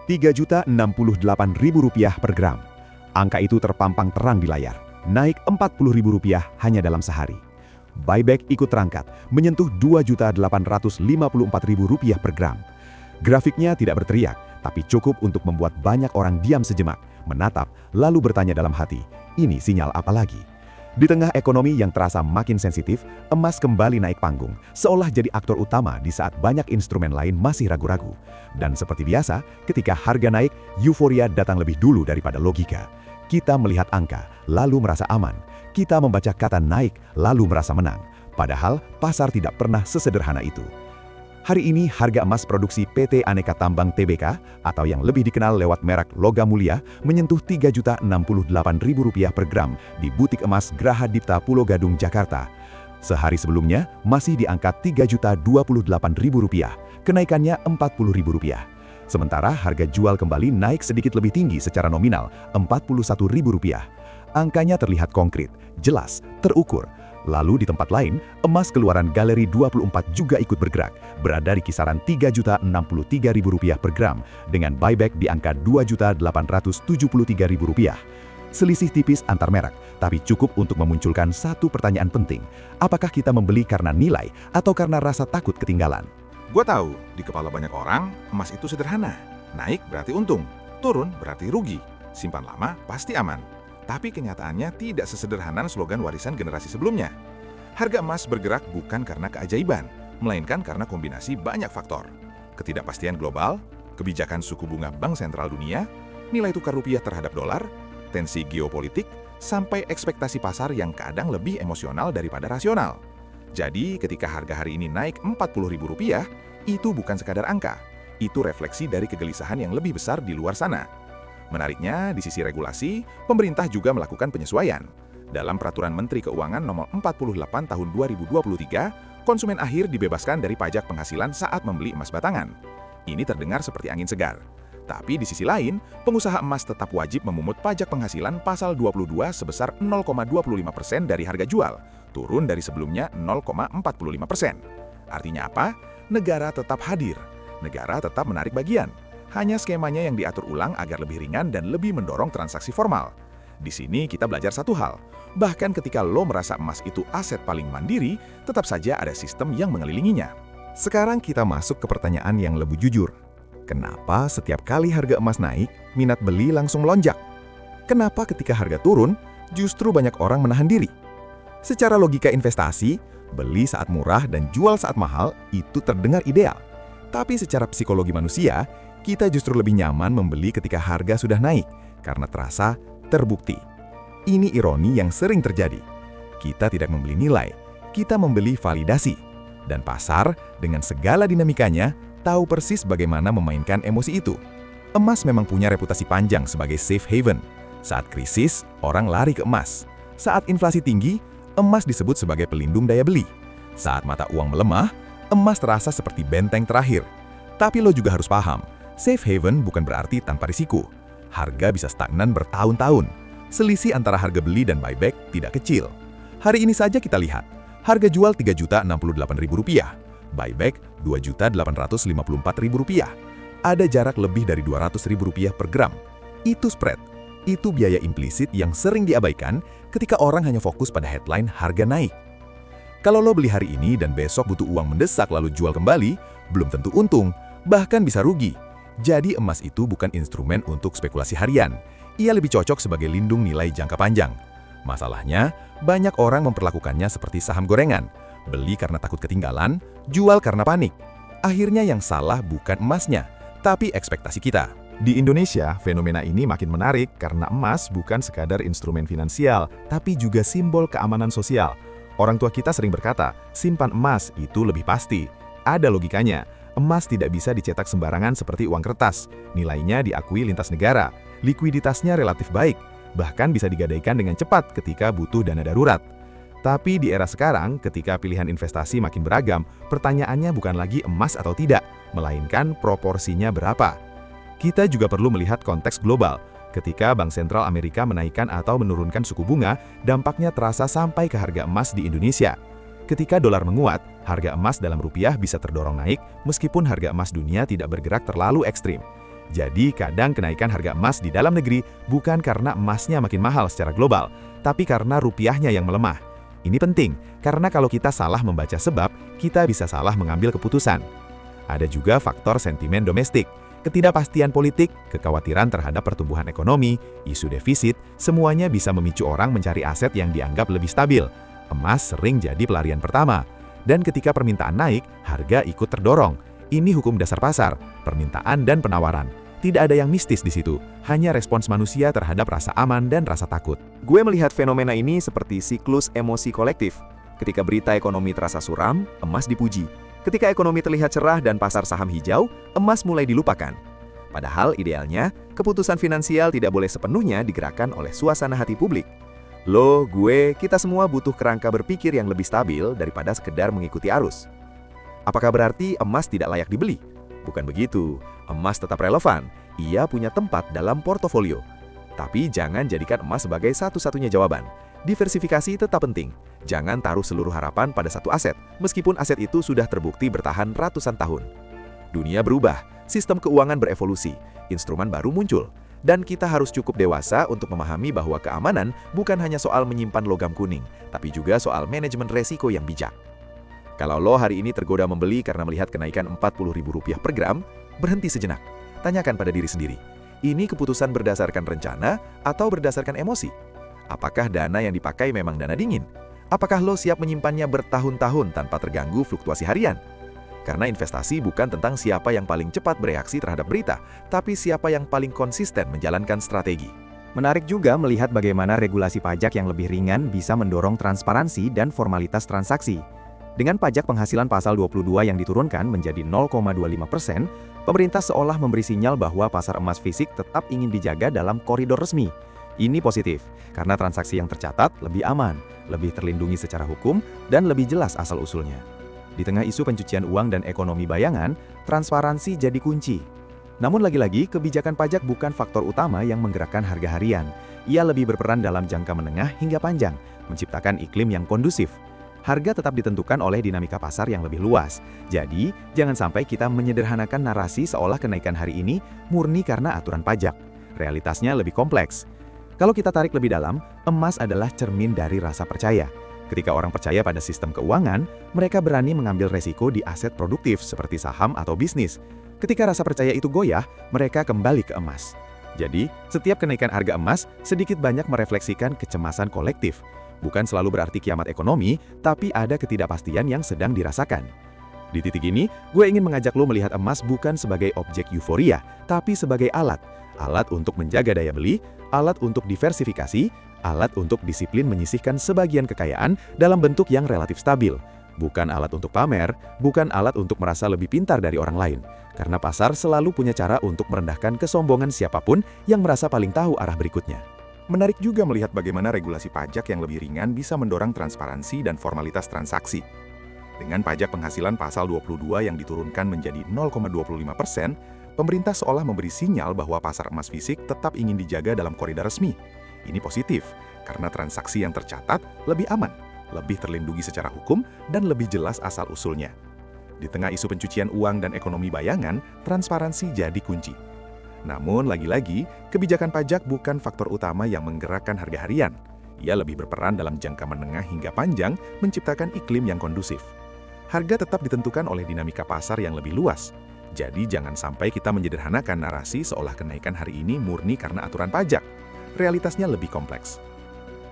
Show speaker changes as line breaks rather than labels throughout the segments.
Rp3.068.000 per gram. Angka itu terpampang terang di layar, naik Rp40.000 hanya dalam sehari. Buyback ikut terangkat, menyentuh Rp2.854.000 per gram. Grafiknya tidak berteriak, tapi cukup untuk membuat banyak orang diam sejenak, menatap, lalu bertanya dalam hati, ini sinyal apa lagi? Di tengah ekonomi yang terasa makin sensitif, emas kembali naik panggung, seolah jadi aktor utama di saat banyak instrumen lain masih ragu-ragu. Dan seperti biasa, ketika harga naik, euforia datang lebih dulu daripada logika. Kita melihat angka, lalu merasa aman. Kita membaca kata naik, lalu merasa menang. Padahal, pasar tidak pernah sesederhana itu. Hari ini, harga emas produksi PT Aneka Tambang Tbk, atau yang lebih dikenal lewat merek Logam Mulia, menyentuh Rp3.068.000 per gram di butik emas Graha Dipta Pulo Gadung, Jakarta. Sehari sebelumnya, masih di angka Rp3.028.000, kenaikannya Rp40.000. Sementara harga jual kembali naik sedikit lebih tinggi secara nominal, Rp41.000. Angkanya terlihat konkret, jelas, terukur. Lalu di tempat lain, emas keluaran Galeri 24 juga ikut bergerak, berada di kisaran Rp3.063.000 per gram, dengan buyback di angka Rp2.873.000. Selisih tipis antar merek, tapi cukup untuk memunculkan satu pertanyaan penting. Apakah kita membeli karena nilai atau karena rasa takut ketinggalan?
Gue tahu, di kepala banyak orang, emas itu sederhana. Naik berarti untung, turun berarti rugi, simpan lama pasti aman. Tapi kenyataannya tidak sesederhana slogan warisan generasi sebelumnya. Harga emas bergerak bukan karena keajaiban, melainkan karena kombinasi banyak faktor. Ketidakpastian global, kebijakan suku bunga bank sentral dunia, nilai tukar rupiah terhadap dolar, tensi geopolitik, sampai ekspektasi pasar yang kadang lebih emosional daripada rasional. Jadi, ketika harga hari ini naik Rp40.000, itu bukan sekadar angka. Itu refleksi dari kegelisahan yang lebih besar di luar sana. Menariknya, di sisi regulasi, pemerintah juga melakukan penyesuaian. Dalam Peraturan Menteri Keuangan Nomor 48 Tahun 2023, konsumen akhir dibebaskan dari pajak penghasilan saat membeli emas batangan. Ini terdengar seperti angin segar. Tapi di sisi lain, pengusaha emas tetap wajib memungut pajak penghasilan pasal 22 sebesar 0,25% dari harga jual, turun dari sebelumnya 0,45%. Artinya apa? Negara tetap hadir. Negara tetap menarik bagian. Hanya skemanya yang diatur ulang agar lebih ringan dan lebih mendorong transaksi formal. Di sini kita belajar satu hal, bahkan ketika lo merasa emas itu aset paling mandiri, tetap saja ada sistem yang mengelilinginya. Sekarang kita masuk ke pertanyaan yang lebih jujur. Kenapa setiap kali harga emas naik, minat beli langsung melonjak? Kenapa ketika harga turun, justru banyak orang menahan diri? Secara logika investasi, beli saat murah dan jual saat mahal itu terdengar ideal. Tapi secara psikologi manusia, kita justru lebih nyaman membeli ketika harga sudah naik, karena terasa terbukti. Ini ironi yang sering terjadi. Kita tidak membeli nilai, kita membeli validasi. Dan pasar, dengan segala dinamikanya, tahu persis bagaimana memainkan emosi itu. Emas memang punya reputasi panjang sebagai safe haven. Saat krisis, orang lari ke emas. Saat inflasi tinggi, emas disebut sebagai pelindung daya beli. Saat mata uang melemah, emas terasa seperti benteng terakhir. Tapi lo juga harus paham, safe haven bukan berarti tanpa risiko. Harga bisa stagnan bertahun-tahun. Selisih antara harga beli dan buyback tidak kecil. Hari ini saja kita lihat, harga jual Rp3.068.000, buyback Rp2.854.000. Ada jarak lebih dari Rp200.000 per gram. Itu spread. Itu biaya implisit yang sering diabaikan ketika orang hanya fokus pada headline harga naik. Kalau lo beli hari ini dan besok butuh uang mendesak lalu jual kembali, belum tentu untung, bahkan bisa rugi. Jadi emas itu bukan instrumen untuk spekulasi harian. Ia lebih cocok sebagai lindung nilai jangka panjang. Masalahnya, banyak orang memperlakukannya seperti saham gorengan. Beli karena takut ketinggalan, jual karena panik. Akhirnya yang salah bukan emasnya, tapi ekspektasi kita.
Di Indonesia, fenomena ini makin menarik karena emas bukan sekadar instrumen finansial, tapi juga simbol keamanan sosial. Orang tua kita sering berkata, simpan emas itu lebih pasti. Ada logikanya. Emas tidak bisa dicetak sembarangan seperti uang kertas. Nilainya diakui lintas negara. Likuiditasnya relatif baik. Bahkan bisa digadaikan dengan cepat ketika butuh dana darurat. Tapi di era sekarang, ketika pilihan investasi makin beragam, pertanyaannya bukan lagi emas atau tidak, melainkan proporsinya berapa. Kita juga perlu melihat konteks global. Ketika Bank Sentral Amerika menaikkan atau menurunkan suku bunga, dampaknya terasa sampai ke harga emas di Indonesia. Ketika dolar menguat, harga emas dalam rupiah bisa terdorong naik meskipun harga emas dunia tidak bergerak terlalu ekstrim. Jadi kadang kenaikan harga emas di dalam negeri bukan karena emasnya makin mahal secara global, tapi karena rupiahnya yang melemah. Ini penting, karena kalau kita salah membaca sebab, kita bisa salah mengambil keputusan. Ada juga faktor sentimen domestik, ketidakpastian politik, kekhawatiran terhadap pertumbuhan ekonomi, isu defisit, semuanya bisa memicu orang mencari aset yang dianggap lebih stabil. Emas sering jadi pelarian pertama. Dan ketika permintaan naik, harga ikut terdorong. Ini hukum dasar pasar, permintaan dan penawaran. Tidak ada yang mistis di situ, hanya respons manusia terhadap rasa aman dan rasa takut.
Gue melihat fenomena ini seperti siklus emosi kolektif. Ketika berita ekonomi terasa suram, emas dipuji. Ketika ekonomi terlihat cerah dan pasar saham hijau, emas mulai dilupakan. Padahal idealnya, keputusan finansial tidak boleh sepenuhnya digerakkan oleh suasana hati publik. Lo, gue, kita semua butuh kerangka berpikir yang lebih stabil daripada sekedar mengikuti arus. Apakah berarti emas tidak layak dibeli? Bukan begitu, emas tetap relevan. Ia punya tempat dalam portofolio. Tapi jangan jadikan emas sebagai satu-satunya jawaban. Diversifikasi tetap penting. Jangan taruh seluruh harapan pada satu aset, meskipun aset itu sudah terbukti bertahan ratusan tahun. Dunia berubah, sistem keuangan berevolusi, instrumen baru muncul. Dan kita harus cukup dewasa untuk memahami bahwa keamanan bukan hanya soal menyimpan logam kuning, tapi juga soal manajemen resiko yang bijak. Kalau lo hari ini tergoda membeli karena melihat kenaikan Rp40.000 per gram, berhenti sejenak. Tanyakan pada diri sendiri, ini keputusan berdasarkan rencana atau berdasarkan emosi? Apakah dana yang dipakai memang dana dingin? Apakah lo siap menyimpannya bertahun-tahun tanpa terganggu fluktuasi harian? Karena investasi bukan tentang siapa yang paling cepat bereaksi terhadap berita, tapi siapa yang paling konsisten menjalankan strategi.
Menarik juga melihat bagaimana regulasi pajak yang lebih ringan bisa mendorong transparansi dan formalitas transaksi. Dengan pajak penghasilan pasal 22 yang diturunkan menjadi 0,25%, pemerintah seolah memberi sinyal bahwa pasar emas fisik tetap ingin dijaga dalam koridor resmi. Ini positif, karena transaksi yang tercatat lebih aman, lebih terlindungi secara hukum, dan lebih jelas asal-usulnya. Di tengah isu pencucian uang dan ekonomi bayangan, transparansi jadi kunci. Namun lagi-lagi, kebijakan pajak bukan faktor utama yang menggerakkan harga harian. Ia lebih berperan dalam jangka menengah hingga panjang, menciptakan iklim yang kondusif. Harga tetap ditentukan oleh dinamika pasar yang lebih luas. Jadi, jangan sampai kita menyederhanakan narasi seolah kenaikan hari ini murni karena aturan pajak. Realitasnya lebih kompleks. Kalau kita tarik lebih dalam, emas adalah cermin dari rasa percaya. Ketika orang percaya pada sistem keuangan, mereka berani mengambil resiko di aset produktif seperti saham atau bisnis. Ketika rasa percaya itu goyah, mereka kembali ke emas. Jadi, setiap kenaikan harga emas sedikit banyak merefleksikan kecemasan kolektif. Bukan selalu berarti kiamat ekonomi, tapi ada ketidakpastian yang sedang dirasakan. Di titik ini, gue ingin mengajak lo melihat emas bukan sebagai objek euforia, tapi sebagai alat. Alat untuk menjaga daya beli, alat untuk diversifikasi, alat untuk disiplin menyisihkan sebagian kekayaan dalam bentuk yang relatif stabil. Bukan alat untuk pamer, bukan alat untuk merasa lebih pintar dari orang lain. Karena pasar selalu punya cara untuk merendahkan kesombongan siapapun yang merasa paling tahu arah berikutnya.
Menarik juga melihat bagaimana regulasi pajak yang lebih ringan bisa mendorong transparansi dan formalitas transaksi. Dengan pajak penghasilan pasal 22 yang diturunkan menjadi 0,25%, pemerintah seolah memberi sinyal bahwa pasar emas fisik tetap ingin dijaga dalam koridor resmi. Ini positif, karena transaksi yang tercatat lebih aman, lebih terlindungi secara hukum, dan lebih jelas asal-usulnya. Di tengah isu pencucian uang dan ekonomi bayangan, transparansi jadi kunci. Namun, lagi-lagi, kebijakan pajak bukan faktor utama yang menggerakkan harga harian. Ia lebih berperan dalam jangka menengah hingga panjang, menciptakan iklim yang kondusif. Harga tetap ditentukan oleh dinamika pasar yang lebih luas. Jadi, jangan sampai kita menyederhanakan narasi seolah kenaikan hari ini murni karena aturan pajak. Realitasnya lebih kompleks.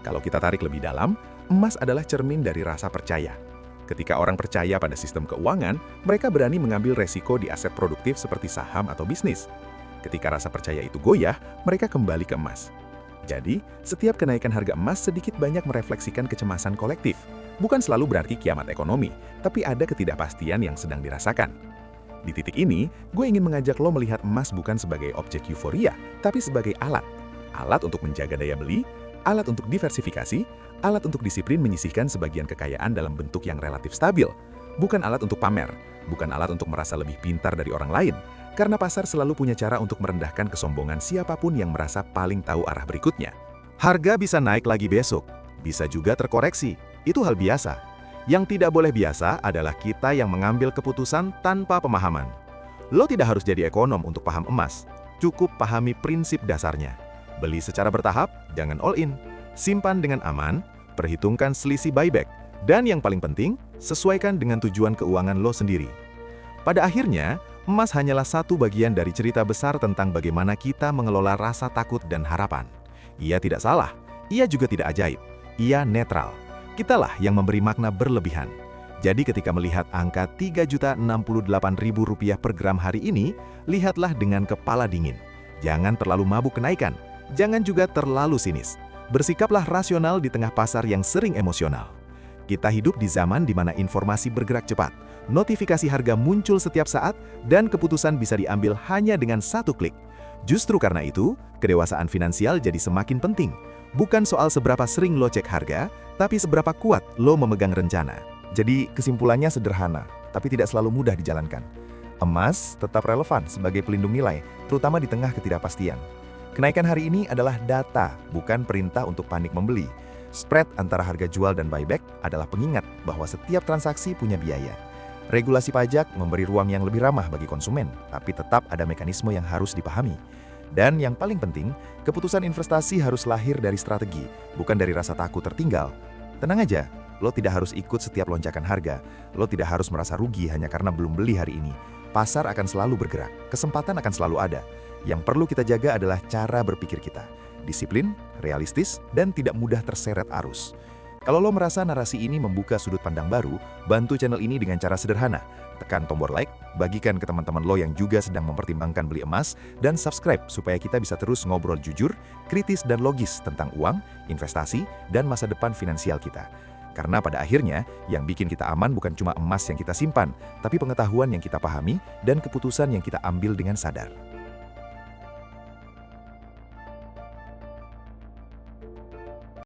Kalau kita tarik lebih dalam, emas adalah cermin dari rasa percaya. Ketika orang percaya pada sistem keuangan, mereka berani mengambil resiko di aset produktif seperti saham atau bisnis. Ketika rasa percaya itu goyah, mereka kembali ke emas. Jadi, setiap kenaikan harga emas sedikit banyak merefleksikan kecemasan kolektif. Bukan selalu berarti kiamat ekonomi, tapi ada ketidakpastian yang sedang dirasakan. Di titik ini, gue ingin mengajak lo melihat emas bukan sebagai objek euforia, tapi sebagai alat. Alat untuk menjaga daya beli, alat untuk diversifikasi, alat untuk disiplin menyisihkan sebagian kekayaan dalam bentuk yang relatif stabil. Bukan alat untuk pamer, bukan alat untuk merasa lebih pintar dari orang lain, karena pasar selalu punya cara untuk merendahkan kesombongan siapapun yang merasa paling tahu arah berikutnya.
Harga bisa naik lagi besok, bisa juga terkoreksi. Itu hal biasa. Yang tidak boleh biasa adalah kita yang mengambil keputusan tanpa pemahaman. Lo tidak harus jadi ekonom untuk paham emas, Cukup pahami prinsip dasarnya. Beli secara bertahap, jangan all in. Simpan dengan aman, perhitungkan selisih buyback, dan yang paling penting, sesuaikan dengan tujuan keuangan lo sendiri. Pada akhirnya, emas hanyalah satu bagian dari cerita besar tentang bagaimana kita mengelola rasa takut dan harapan. Ia tidak salah, ia juga tidak ajaib, ia netral. Kitalah yang memberi makna berlebihan. Jadi ketika melihat angka Rp3.068.000 per gram hari ini, lihatlah dengan kepala dingin. Jangan terlalu mabuk kenaikan, jangan juga terlalu sinis. Bersikaplah rasional di tengah pasar yang sering emosional. Kita hidup di zaman di mana informasi bergerak cepat, notifikasi harga muncul setiap saat, dan keputusan bisa diambil hanya dengan satu klik. Justru karena itu, kedewasaan finansial jadi semakin penting. Bukan soal seberapa sering lo cek harga, tapi seberapa kuat lo memegang rencana.
Jadi kesimpulannya sederhana, tapi tidak selalu mudah dijalankan. Emas tetap relevan sebagai pelindung nilai, terutama di tengah ketidakpastian. Kenaikan hari ini adalah data, bukan perintah untuk panik membeli. Spread antara harga jual dan buyback adalah pengingat bahwa setiap transaksi punya biaya. Regulasi pajak memberi ruang yang lebih ramah bagi konsumen, tapi tetap ada mekanisme yang harus dipahami. Dan yang paling penting, keputusan investasi harus lahir dari strategi, bukan dari rasa takut tertinggal. Tenang aja, lo tidak harus ikut setiap lonjakan harga. Lo tidak harus merasa rugi hanya karena belum beli hari ini. Pasar akan selalu bergerak, kesempatan akan selalu ada. Yang perlu kita jaga adalah cara berpikir kita. Disiplin, realistis, dan tidak mudah terseret arus. Kalau lo merasa narasi ini membuka sudut pandang baru, bantu channel ini dengan cara sederhana. Tekan tombol like, bagikan ke teman-teman lo yang juga sedang mempertimbangkan beli emas, dan subscribe supaya kita bisa terus ngobrol jujur, kritis, dan logis tentang uang, investasi, dan masa depan finansial kita. Karena pada akhirnya, yang bikin kita aman bukan cuma emas yang kita simpan, tapi pengetahuan yang kita pahami dan keputusan yang kita ambil dengan sadar.